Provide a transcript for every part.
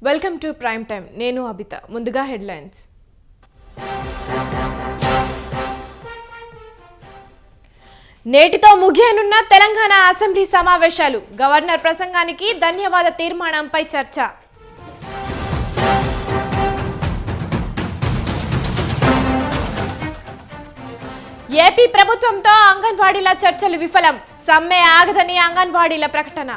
Welcome to prime time. నేను అబిత. ముందుగా headlines. నేటితో ముగియనున్న తెలంగాణ అసెంబ్లీ సమావేశాలు. గవర్నర్ ప్రసంగానికి ధన్యవాద తీర్మానంపై చర్చ. ఏపీ ప్రభుత్వంతో అంగన్వాడీల చర్చలు విఫలం. సమ్మె ఆగదని అంగన్వాడీల ప్రకటన.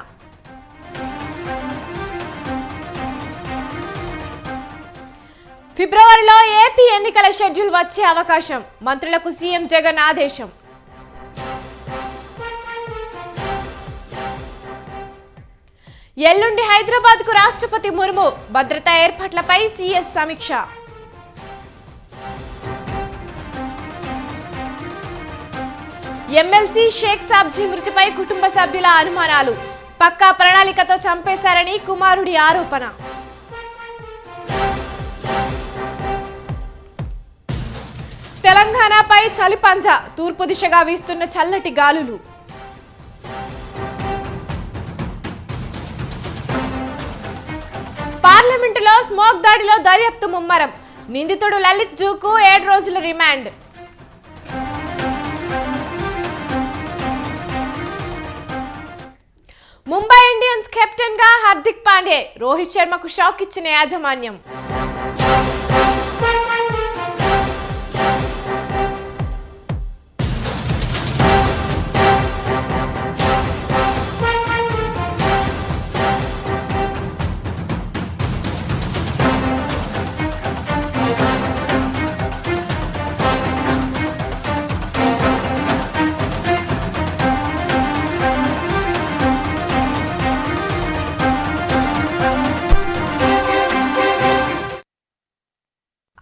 ఫిబ్రవరిలో ఏపీ ఎన్నికల షెడ్యూల్ వచ్చే అవకాశం. మంత్రులకు సీఎం జగన్ ఆదేశం. ఎల్లుండి హైదరాబాద్కు రాష్ట్రపతి ముర్ము. భద్రతా ఏర్పాట్లపై సీఎస్ సమీక్ష. ఎమ్మెల్సీ షేక్ సాబ్జీ మృతిపై కుటుంబ సభ్యుల అనుమానాలు. పక్కా ప్రణాళికతో చంపేశారని కుమారుడి ఆరోపణ. తెలంగాణపై చలిపంజ. తూర్పు దిశగా వీస్తున్న చల్లటి గాలులు. పార్లమెంటులో స్మోక్ దాడిలో దర్యాప్తు ముమ్మరం. నిందితుడు లలిత్ జూకు 7 రోజుల రిమాండ్. ముంబై ఇండియన్స్ కెప్టెన్ గా హార్దిక్ పాండ్యా. రోహిత్ శర్మకు షాక్ ఇచ్చిన యాజమాన్యం.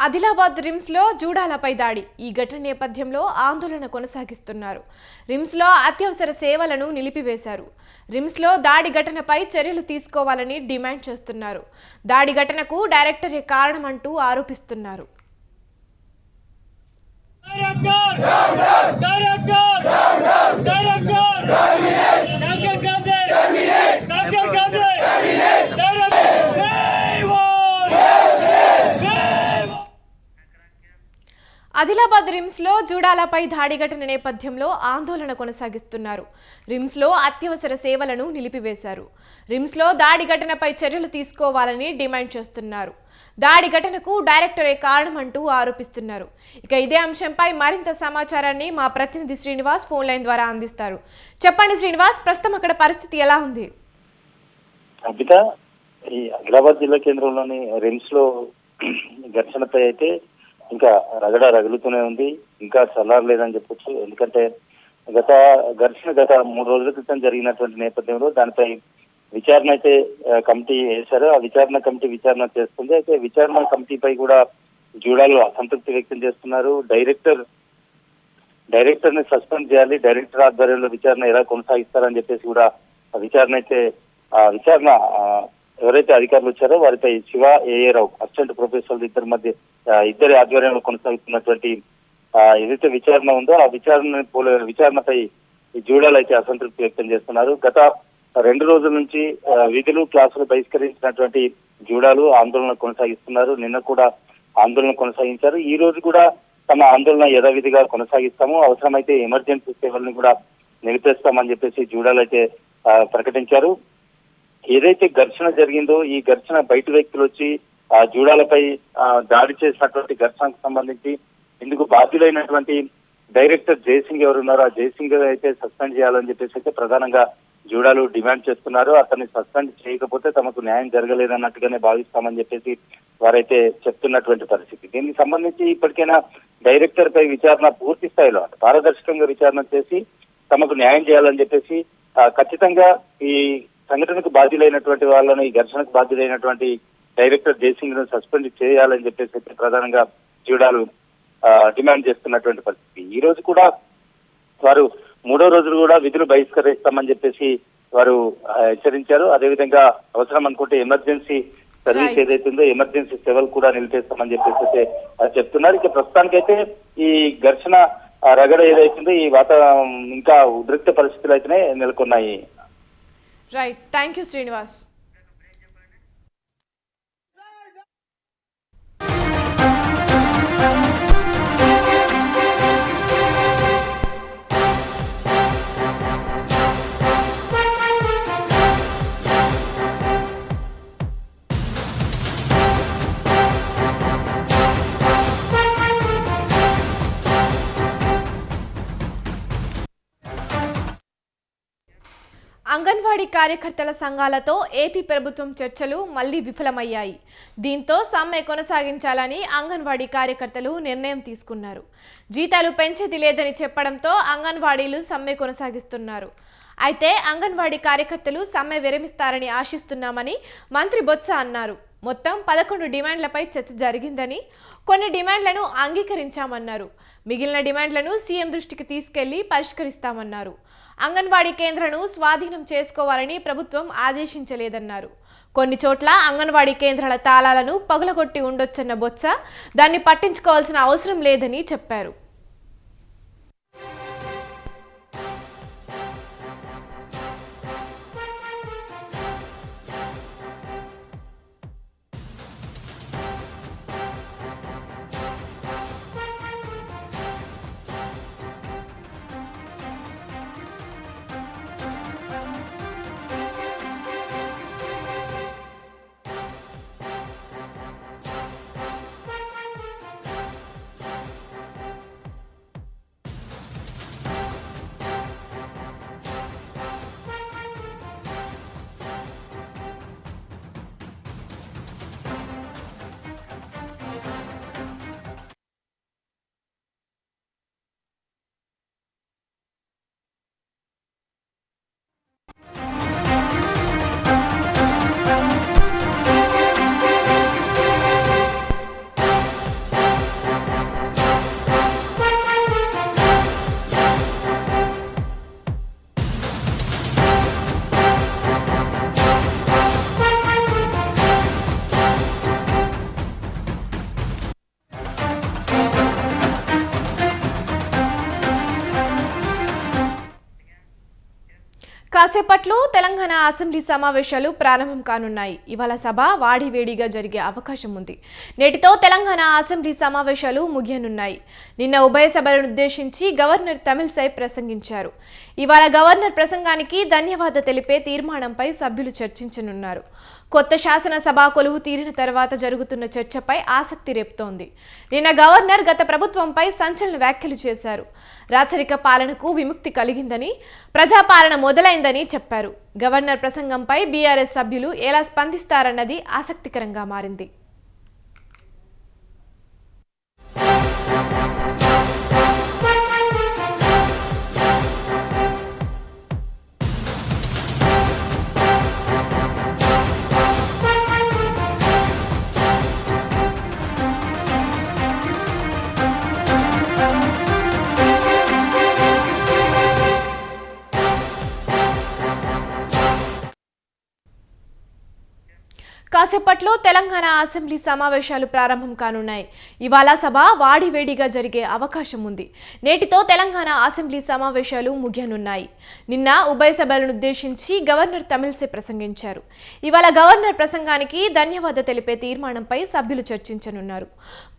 ఆదిలాబాద్ రిమ్స్ లో జూడాలపై దాడి. ఈ ఘటన నేపథ్యంలో ఆందోళన కొనసాగిస్తున్నారు. రిమ్స్ లో అత్యవసర సేవలను నిలిపివేశారు. రిమ్స్ లో దాడి ఘటనపై చర్యలు తీసుకోవాలని డిమాండ్ చేస్తున్నారు. దాడి ఘటనకు డైరెక్టరే కారణమంటూ ఆరోపిస్తున్నారు. ఆదిలాబాద్ రిమ్స్ లో జూడాలపై దాడి ఘటన నేపథ్యంలో ఆందోళన కొనసాగిస్తున్నారు. రిమ్స్ లో అత్యవసర సేవలను నిలిపివేశారు. రిమ్స్ లో దాడి ఘటనపై చర్యలు తీసుకోవాలని డిమాండ్ చేస్తున్నారు. దాడి ఘటనకు డైరెక్టరే కారణమంటూ ఆరోపిస్తున్నారు. ఇక ఇదే అంశంపై మరింత సమాచారాన్ని మా ప్రతినిధి శ్రీనివాస్ ఫోన్ లైన్ ద్వారా అందిస్తారు. చెప్పండి శ్రీనివాస్, ప్రస్తుతం అక్కడ పరిస్థితి ఎలా ఉంది? ఈ ఆదిలాబాద్ జిల్లా కేంద్రంలోని రిమ్స్ లో ఘర్షణపై అయితే ఇంకా రగులుతూనే ఉంది. ఇంకా చల్లారలేదని చెప్పొచ్చు. ఎందుకంటే గత 3 రోజుల క్రితం జరిగినటువంటి నేపథ్యంలో దానిపై విచారణ అయితే కమిటీ వేశారు. ఆ విచారణ కమిటీ విచారణ చేస్తుంది. అయితే విచారణ కమిటీపై కూడా జూడాలు అసంతృప్తి వ్యక్తం చేస్తున్నారు. డైరెక్టర్ ని సస్పెండ్ చేయాలి, డైరెక్టర్ ఆధ్వర్యంలో విచారణ ఎలా కొనసాగిస్తారని చెప్పేసి కూడా విచారణ ఎవరైతే అధికారులు వచ్చారో వారిపై శివ ఏఏరావు అసిస్టెంట్ ప్రొఫెసర్ ఇద్దరి ఆధ్వర్యంలో కొనసాగుతున్నటువంటి ఏదైతే విచారణ ఉందో ఆ విచారణపై జూడాలు అయితే అసంతృప్తి వ్యక్తం చేస్తున్నారు. గత 2 రోజుల నుంచి విధులు క్లాసులు బహిష్కరించినటువంటి జూడాలు ఆందోళన కొనసాగిస్తున్నారు. నిన్న కూడా ఆందోళన కొనసాగించారు. ఈ రోజు కూడా తమ ఆందోళన యథావిధిగా కొనసాగిస్తాము, అవసరమైతే ఎమర్జెన్సీ సేవలను కూడా నిలిపేస్తామని చెప్పేసి జూడాలు అయితే ప్రకటించారు. ఏదైతే ఘర్షణ జరిగిందో ఈ ఘర్షణ బయట వ్యక్తులు వచ్చి ఆ జూడాలపై దాడి చేసినటువంటి ఘర్షణకు సంబంధించి ఇందుకు బాధ్యులైనటువంటి డైరెక్టర్ జయసింగ్ ఎవరున్నారో ఆ జయసింగ్ అయితే సస్పెండ్ చేయాలని చెప్పేసి అయితే ప్రధానంగా జూడాలు డిమాండ్ చేస్తున్నారు. అతన్ని సస్పెండ్ చేయకపోతే తమకు న్యాయం జరగలేదన్నట్టుగానే భావిస్తామని చెప్పేసి వారైతే చెప్తున్నటువంటి పరిస్థితి. దీనికి సంబంధించి ఇప్పటికైనా డైరెక్టర్ పై విచారణ పూర్తి స్థాయిలో పారదర్శకంగా విచారణ చేసి తమకు న్యాయం చేయాలని చెప్పేసి ఖచ్చితంగా ఈ సంఘటనకు బాధ్యులైనటువంటి వాళ్ళని, ఈ ఘర్షణకు బాధ్యులైనటువంటి డైరెక్టర్ జయసింగ్ ను సస్పెండ్ చేయాలని చెప్పేసి ప్రధానంగా జూడాలు డిమాండ్ చేస్తున్నటువంటి పరిస్థితి. ఈ రోజు కూడా వారు 3వ రోజు కూడా విధులు బహిష్కరిస్తామని చెప్పేసి వారు హెచ్చరించారు. అదేవిధంగా అవసరం అనుకుంటే ఎమర్జెన్సీ సర్వీస్ ఏదైతుందో ఎమర్జెన్సీ సేవలు కూడా నిలిపేస్తామని చెప్పేసి అయితే చెప్తున్నారు. ఇక ప్రస్తుతానికైతే ఈ ఘర్షణ రగడ ఏదైతుందో ఈ వాతావరణం ఇంకా ఉద్రిక్త పరిస్థితులు అయితేనే నెలకొన్నాయి. Right, thank you Srinivas. Anganwadi కార్యకర్తల సంఘాలతో ఏపీ ప్రభుత్వం చర్చలు మళ్లీ విఫలమయ్యాయి. దీంతో సమ్మె కొనసాగించాలని అంగన్వాడీ కార్యకర్తలు నిర్ణయం తీసుకున్నారు. జీతాలు పెంచేది లేదని చెప్పడంతో అంగన్వాడీలు సమ్మె కొనసాగిస్తున్నారు. అయితే అంగన్వాడీ కార్యకర్తలు సమ్మె విరమిస్తారని ఆశిస్తున్నామని మంత్రి బొత్స అన్నారు. మొత్తం 11 డిమాండ్లపై చర్చ జరిగిందని, కొన్ని డిమాండ్లను అంగీకరించామన్నారు. మిగిలిన డిమాండ్లను సీఎం దృష్టికి తీసుకెళ్లి పరిష్కరిస్తామన్నారు. అంగన్వాడీ కేంద్రాలను స్వాధీనం చేసుకోవాలని ప్రభుత్వం ఆదేశించలేదన్నారు. కొన్ని చోట్ల అంగన్వాడీ కేంద్రాల తాళాలను పగలగొట్టి ఉండొచ్చన్న బొత్స దాన్ని పట్టించుకోవాల్సిన అవసరం లేదని చెప్పారు. కాసేపట్లో తెలంగాణ అసెంబ్లీ సమావేశాలు ప్రారంభం కానున్నాయి. ఇవాళ సభ వాడివేడిగా జరిగే అవకాశం ఉంది. నేటితో తెలంగాణ అసెంబ్లీ సమావేశాలు ముగియనున్నాయి. నిన్న ఉభయ సభలను ఉద్దేశించి గవర్నర్ తమిళిసై ప్రసంగించారు. ఇవాళ గవర్నర్ ప్రసంగానికి ధన్యవాద తెలిపే తీర్మానంపై సభ్యులు చర్చించనున్నారు. కొత్త శాసనసభ కొలువు తీరిన తర్వాత జరుగుతున్న చర్చపై ఆసక్తి రేపుతోంది. నిన్న గవర్నర్ గత ప్రభుత్వంపై సంచలన వ్యాఖ్యలు చేశారు. రాచరిక పాలనకు విముక్తి కలిగిందని, ప్రజాపాలన మొదలైందని చెప్పారు. గవర్నర్ ప్రసంగంపై బీఆర్ఎస్ సభ్యులు ఎలా స్పందిస్తారన్నది ఆసక్తికరంగా మారింది. కాసేపట్లో తెలంగాణ అసెంబ్లీ సమావేశాలు ప్రారంభం కానున్నాయి. ఇవాళ సభ వాడివేడిగా జరిగే అవకాశం ఉంది. నేటితో తెలంగాణ అసెంబ్లీ సమావేశాలు ముగియనున్నాయి. నిన్న ఉభయ సభలను ఉద్దేశించి గవర్నర్ తమిళిసై ప్రసంగించారు. ఇవాళ గవర్నర్ ప్రసంగానికి ధన్యవాద తెలిపే తీర్మానంపై సభ్యులు చర్చించనున్నారు.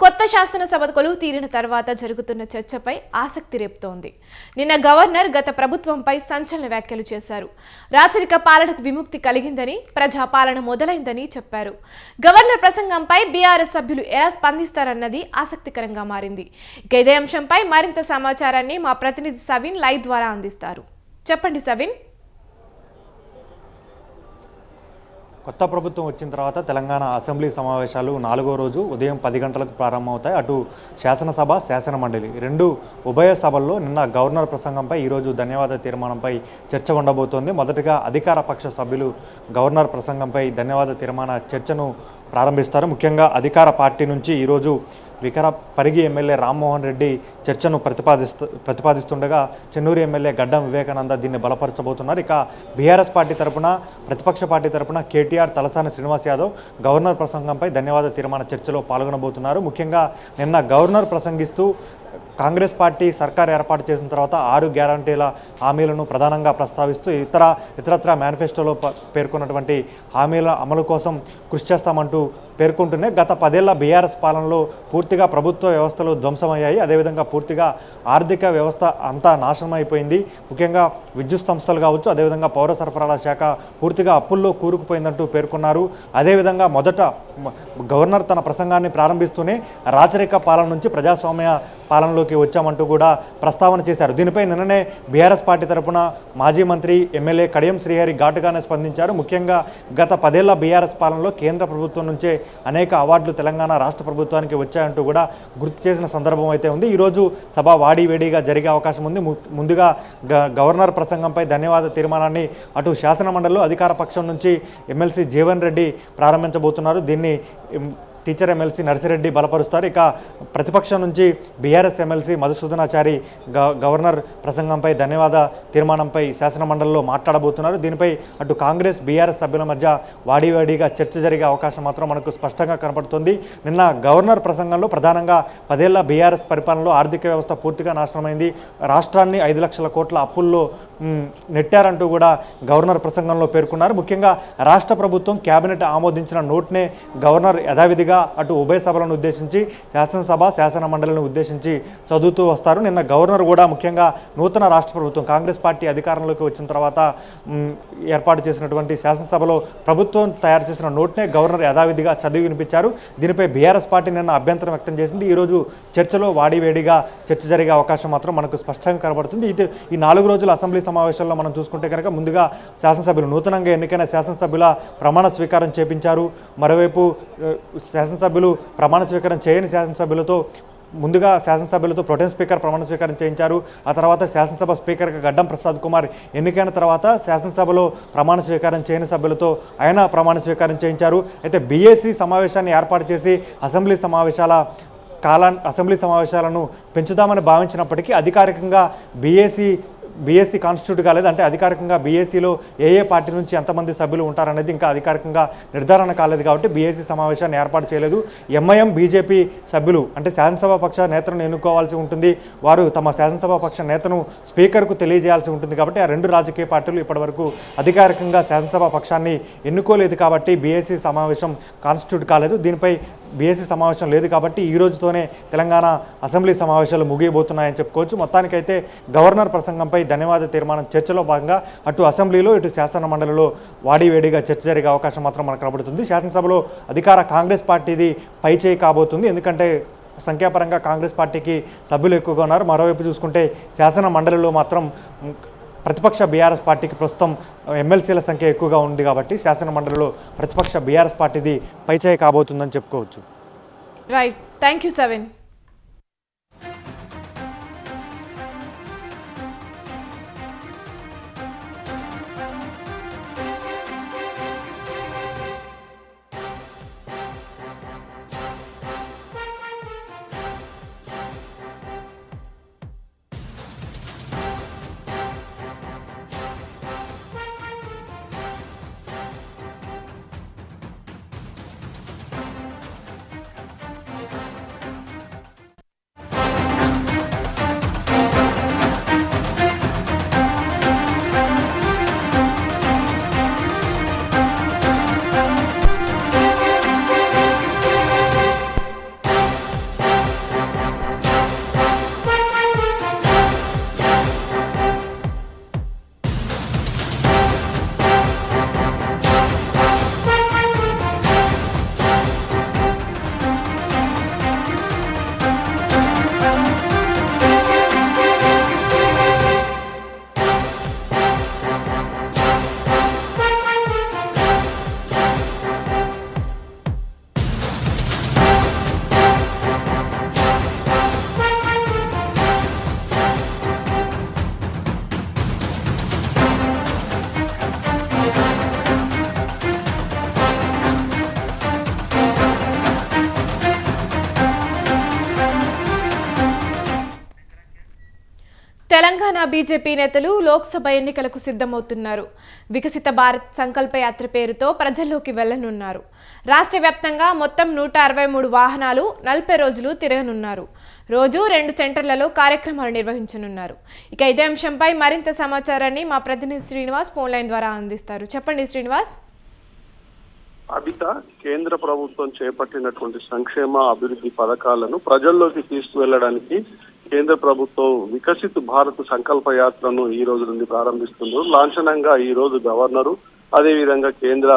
కొత్త శాసనసభ కొలువు తీరిన తర్వాత జరుగుతున్న చర్చపై ఆసక్తి రేపుతోంది. నిన్న గవర్నర్ గత ప్రభుత్వంపై సంచలన వ్యాఖ్యలు చేశారు. రాచరిక పాలనకు విముక్తి కలిగిందని, ప్రజాపాలన మొదలైందని చెప్పారు. గవర్నర్ ప్రసంగంపై బీఆర్ఎస్ సభ్యులు ఎలా స్పందిస్తారన్నది ఆసక్తికరంగా మారింది. ఇక ఇదే అంశంపై మరింత సమాచారాన్ని మా ప్రతినిధి సవిన్ లైవ్ ద్వారా అందిస్తారు. చెప్పండి సవిన్. కొత్త ప్రభుత్వం వచ్చిన తర్వాత తెలంగాణ అసెంబ్లీ సమావేశాలు 4వ రోజు ఉదయం 10 గంటలకు ప్రారంభమవుతాయి. అటు శాసనసభ, శాసనమండలి రెండు ఉభయ సభల్లో నిన్న గవర్నర్ ప్రసంగంపై ఈరోజు ధన్యవాద తీర్మానంపై చర్చ ఉండబోతోంది. మొదటగా అధికార పక్ష సభ్యులు గవర్నర్ ప్రసంగంపై ధన్యవాద తీర్మాన చర్చను ప్రారంభిస్తారు. ముఖ్యంగా అధికార పార్టీ నుంచి ఈరోజు పరిగి ఎమ్మెల్యే రామ్మోహన్ రెడ్డి చర్చను ప్రతిపాదిస్తుండగా చెన్నూరు ఎమ్మెల్యే గడ్డం వివేకానంద దీన్ని బలపరచబోతున్నారు. ఇక బీఆర్ఎస్ పార్టీ తరపున, ప్రతిపక్ష పార్టీ తరపున కేటీఆర్, తలసాని శ్రీనివాస్ యాదవ్ గవర్నర్ ప్రసంగంపై ధన్యవాద తీర్మాన చర్చలో పాల్గొనబోతున్నారు. ముఖ్యంగా నిన్న గవర్నర్ ప్రసంగిస్తూ కాంగ్రెస్ పార్టీ సర్కార్ ఏర్పాటు చేసిన తర్వాత 6 గ్యారంటీల హామీలను ప్రధానంగా ప్రస్తావిస్తూ ఇతరత్ర మేనిఫెస్టోలో పేర్కొన్నటువంటి హామీల అమలు కోసం కృషి చేస్తామంటూ పేర్కొంటూనే గత 10 ఏళ్ల బీఆర్ఎస్ పాలనలో పూర్తిగా ప్రభుత్వ వ్యవస్థలు ధ్వంసమయ్యాయి. అదేవిధంగా పూర్తిగా ఆర్థిక వ్యవస్థ అంతా నాశనం అయిపోయింది. ముఖ్యంగా విద్యుత్ సంస్థలు కావచ్చు, అదేవిధంగా పౌర సరఫరాల శాఖ పూర్తిగా అప్పుల్లో కూరుకుపోయిందంటూ పేర్కొన్నారు. అదేవిధంగా మొదట గవర్నర్ తన ప్రసంగాన్ని ప్రారంభిస్తూనే రాచరిక పాలన నుంచి ప్రజాస్వామ్య పాలనలోకి వచ్చామంటూ కూడా ప్రస్తావన చేశారు. దీనిపై నిన్ననే బీఆర్ఎస్ పార్టీ తరపున మాజీ మంత్రి ఎమ్మెల్యే కడియం శ్రీహరి ఘాటుగానే స్పందించారు. ముఖ్యంగా గత 10 ఏళ్ల బీఆర్ఎస్ పాలనలో కేంద్ర ప్రభుత్వం నుంచే అనేక అవార్డులు తెలంగాణ రాష్ట్ర ప్రభుత్వానికి వచ్చాయంటూ కూడా గుర్తు చేసిన సందర్భం అయితే ఉంది. ఈరోజు సభ వాడివేడిగా జరిగే అవకాశం ఉంది. ముందుగా గవర్నర్ ప్రసంగంపై ధన్యవాద తీర్మానాన్ని అటు శాసనమండలిలో అధికార పక్షం నుంచి ఎమ్మెల్సీ జీవన్ రెడ్డి ప్రారంభించబోతున్నారు. దీన్ని టీచర్ ఎమ్మెల్సీ నర్సిరెడ్డి బలపరుస్తారు. ఇక ప్రతిపక్షం నుంచి బీఆర్ఎస్ ఎమ్మెల్సీ మధుసూదనాచారి గవర్నర్ ప్రసంగంపై ధన్యవాద తీర్మానంపై శాసనమండలిలో మాట్లాడబోతున్నారు. దీనిపై అటు కాంగ్రెస్ బీఆర్ఎస్ సభ్యుల మధ్య వాడివాడిగా చర్చ జరిగే అవకాశం మాత్రం మనకు స్పష్టంగా కనపడుతుంది. నిన్న గవర్నర్ ప్రసంగంలో ప్రధానంగా 10 ఏళ్ల బీఆర్ఎస్ పరిపాలనలో ఆర్థిక వ్యవస్థ పూర్తిగా నాశనమైంది, రాష్ట్రాన్ని 5 లక్షల కోట్ల అప్పుల్లో నెట్టారంటూ కూడా గవర్నర్ ప్రసంగంలో పేర్కొన్నారు. ముఖ్యంగా రాష్ట్ర ప్రభుత్వం కేబినెట్ ఆమోదించిన నోట్నే గవర్నర్ యథావిధిగా అటు ఉభయ సభలను ఉద్దేశించి శాసనసభ శాసన మండలిని ఉద్దేశించి చదువుతూ వస్తారు. నిన్న గవర్నర్ కూడా ముఖ్యంగా నూతన రాష్ట్ర ప్రభుత్వం కాంగ్రెస్ పార్టీ అధికారంలోకి వచ్చిన తర్వాత ఏర్పాటు చేసినటువంటి శాసనసభలో ప్రభుత్వం తయారు చేసిన నోట్నే గవర్నర్ యథావిధిగా చదివి వినిపించారు. దీనిపై బీఆర్ఎస్ పార్టీ నిన్న అభ్యంతరం వ్యక్తం చేసింది. ఈరోజు చర్చలో వాడివేడిగా చర్చ జరిగే అవకాశం మాత్రం మనకు స్పష్టంగా కనబడుతుంది. ఇటు ఈ 4 రోజుల అసెంబ్లీ సమావేశాల్లో మనం చూసుకుంటే కనుక ముందుగా శాసనసభ్యులు నూతనంగా ఎన్నికైన శాసనసభ్యుల ప్రమాణ స్వీకారం చేపించారు. మరోవైపు శాసనసభ్యులు ప్రమాణ స్వీకారం చేయని శాసనసభ్యులతో ముందుగా శాసనసభ్యులతో ప్రొటెం స్పీకర్ ప్రమాణ స్వీకారం చేయించారు. ఆ తర్వాత శాసనసభ స్పీకర్గా గడ్డం ప్రసాద్ కుమార్ ఎన్నికైన తర్వాత శాసనసభలో ప్రమాణ స్వీకారం చేయని సభ్యులతో ఆయన ప్రమాణ స్వీకారం చేయించారు. అయితే బీఏసీ సమావేశాన్ని ఏర్పాటు చేసి అసెంబ్లీ సమావేశాలను పెంచుదామని భావించినప్పటికీ అధికారికంగా బీఏసీ కాన్స్టిట్యూట్ కాలేదు. అంటే అధికారికంగా బీఏసీలో ఏ పార్టీ నుంచి ఎంతమంది సభ్యులు ఉంటారనేది ఇంకా అధికారికంగా నిర్ధారణ కాలేదు కాబట్టి బీఏసీ సమావేశాన్ని ఏర్పాటు చేయలేదు. ఎంఐఎం బీజేపీ సభ్యులు అంటే శాసనసభ పక్ష నేతను ఎన్నుకోవాల్సి ఉంటుంది. వారు తమ శాసనసభ పక్ష నేతను స్పీకర్కు తెలియజేయాల్సి ఉంటుంది. కాబట్టి ఆ 2 రాజకీయ పార్టీలు ఇప్పటివరకు అధికారికంగా శాసనసభ పక్షాన్ని ఎన్నుకోలేదు కాబట్టి బీఏసీ సమావేశం కాన్స్టిట్యూట్ కాలేదు. దీనిపై బీఏసీ సమావేశం లేదు కాబట్టి ఈ రోజుతోనే తెలంగాణ అసెంబ్లీ సమావేశాలు ముగియబోతున్నాయని చెప్పుకోవచ్చు. మొత్తానికైతే గవర్నర్ ప్రసంగంపై ధన్యవాద తీర్మానం చర్చలో భాగంగా అటు అసెంబ్లీలో ఇటు శాసన మండలిలో వాడివేడిగా చర్చ జరిగే అవకాశం మాత్రం మనకు కనబడుతుంది. శాసనసభలో అధికార కాంగ్రెస్ పార్టీది పైచేయి కాబోతుంది. ఎందుకంటే సంఖ్యాపరంగా కాంగ్రెస్ పార్టీకి సభ్యులు ఎక్కువగా ఉన్నారు. మరోవైపు చూసుకుంటే శాసన మండలిలో మాత్రం ప్రతిపక్ష బీఆర్ఎస్ పార్టీకి ప్రస్తుతం ఎమ్మెల్సీల సంఖ్య ఎక్కువగా ఉంది కాబట్టి శాసన మండలిలో ప్రతిపక్ష బీఆర్ఎస్ పార్టీది పైచేయి కాబోతుందని చెప్పుకోవచ్చు. Right, thank you seven. Telangana BJP నేతలు లోక్సభ ఎన్నికలకు సిద్ధమవుతున్నారు. వికసిత భారత్ సంకల్ప యాత్ర పేరుతో ప్రజల్లోకి వెళ్లనున్నారు. రాష్ట్ర వ్యాప్తంగా మొత్తం 163 వాహనాలు 40 రోజులు తిరగనున్నారు. రోజు 2 సెంటర్లలో కార్యక్రమాలు నిర్వహించనున్నారు. ఇక ఇదే అంశంపై మరింత సమాచారాన్ని మా ప్రతినిధి శ్రీనివాస్ ఫోన్ లైన్ ద్వారా అందిస్తారు. చెప్పండి శ్రీనివాస్. అబిత కేంద్ర ప్రభుత్వం చేపట్టినటువంటి సంక్షేమ అభివృద్ధి పథకాలను ప్రజల్లోకి తీసుకువెళ్ళడానికి కేంద్ర ప్రభుత్వం వికసిత్ భారత్ సంకల్ప యాత్రను ఈ రోజు నుండి ప్రారంభిస్తున్నారు. లాంఛనంగా ఈ రోజు గవర్నరు అదేవిధంగా కేంద్ర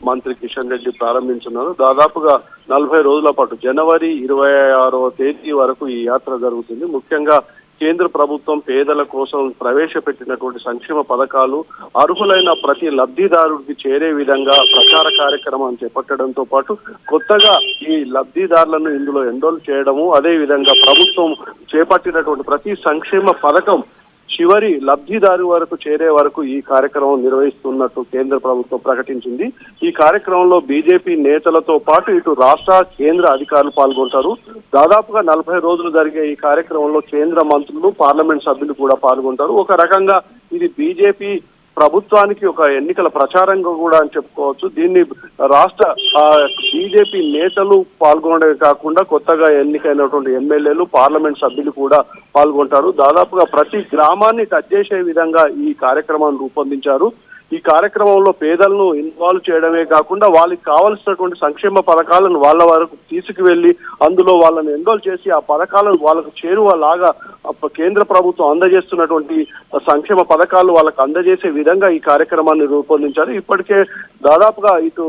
మంత్రి కిషన్ రెడ్డి ప్రారంభించున్నారు. దాదాపుగా 40 రోజుల పాటు జనవరి 26వ తేదీ వరకు ఈ యాత్ర జరుగుతుంది. ముఖ్యంగా కేంద్ర ప్రభుత్వం పేదల కోసం ప్రవేశపెట్టినటువంటి సంక్షేమ పథకాలు అర్హులైన ప్రతి లబ్ధిదారుడికి చేరే విధంగా ప్రచార కార్యక్రమం చేపట్టడంతో పాటు కొత్తగా ఈ లబ్ధిదారులను ఇందులో ఎన్రోల్ చేయడము, అదే విధంగా ప్రభుత్వం చేపట్టినటువంటి ప్రతి సంక్షేమ పథకం చివరి లబ్ధిదారు వరకు చేరే వరకు ఈ కార్యక్రమం నిర్వహిస్తున్నట్టు కేంద్ర ప్రభుత్వం ప్రకటించింది. ఈ కార్యక్రమంలో బీజేపీ నేతలతో పాటు ఇటు రాష్ట్ర కేంద్ర అధికారులు పాల్గొంటారు. దాదాపుగా 40 రోజులు జరిగే ఈ కార్యక్రమంలో కేంద్ర మంత్రులు పార్లమెంట్ సభ్యులు కూడా పాల్గొంటారు. ఒక రకంగా ఇది బీజేపీ ప్రభుత్వానికి ఒక ఎన్నికల ప్రచారంగా కూడా అని చెప్పుకోవచ్చు. దీన్ని రాష్ట్ర బీజేపీ నేతలు పాల్గొనడమే కాకుండా కొత్తగా ఎన్నికైనటువంటి ఎమ్మెల్యేలు పార్లమెంట్ సభ్యులు కూడా పాల్గొంటారు. దాదాపుగా ప్రతి గ్రామాన్ని టచ్ చేసే విధంగా ఈ కార్యక్రమాన్ని రూపొందించారు. ఈ కార్యక్రమంలో పేదలను ఇన్వాల్వ్ చేయడమే కాకుండా వాళ్ళకి కావాల్సినటువంటి సంక్షేమ పథకాలను వాళ్ళ వరకు తీసుకువెళ్లి అందులో వాళ్ళని ఎన్రోల్ చేసి ఆ పథకాలను వాళ్ళకు చేరువలాగా కేంద్ర ప్రభుత్వం అందజేస్తున్నటువంటి సంక్షేమ పథకాలు వాళ్ళకు అందజేసే విధంగా ఈ కార్యక్రమాన్ని రూపొందించారు. ఇప్పటికే దాదాపుగా ఇటు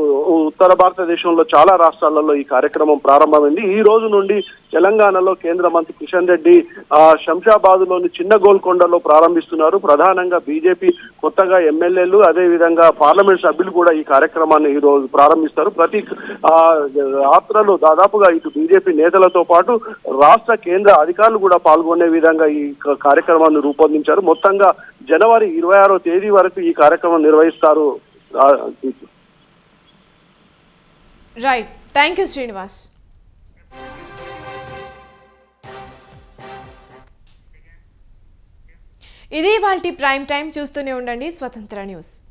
ఉత్తర భారతదేశంలో చాలా రాష్ట్రాలలో ఈ కార్యక్రమం ప్రారంభమైంది. ఈ రోజు నుండి తెలంగాణలో కేంద్ర మంత్రి కిషన్ రెడ్డి శంషాబాద్ లోని చిన్న గోల్కొండలో ప్రారంభిస్తున్నారు. ప్రధానంగా బీజేపీ కొత్తగా ఎమ్మెల్యేలు అదే విధంగా పార్లమెంట్ సభ్యులు కూడా ఈ కార్యక్రమాన్ని ఈ రోజు ప్రారంభిస్తారు. ప్రతి యాత్రలో దాదాపుగా ఇటు బీజేపీ నేతలతో పాటు రాష్ట్ర కేంద్ర అధికారులు కూడా పాల్గొనే విధంగా ఈ కార్యక్రమాన్ని రూపొందించారు. మొత్తంగా జనవరి 26వ తేదీ వరకు ఈ కార్యక్రమం నిర్వహిస్తారు. Right, thank you Srinivas. ఇది ఇవాల్టి ప్రైమ్ టైం. చూస్తూనే ఉండండి స్వతంత్ర న్యూస్.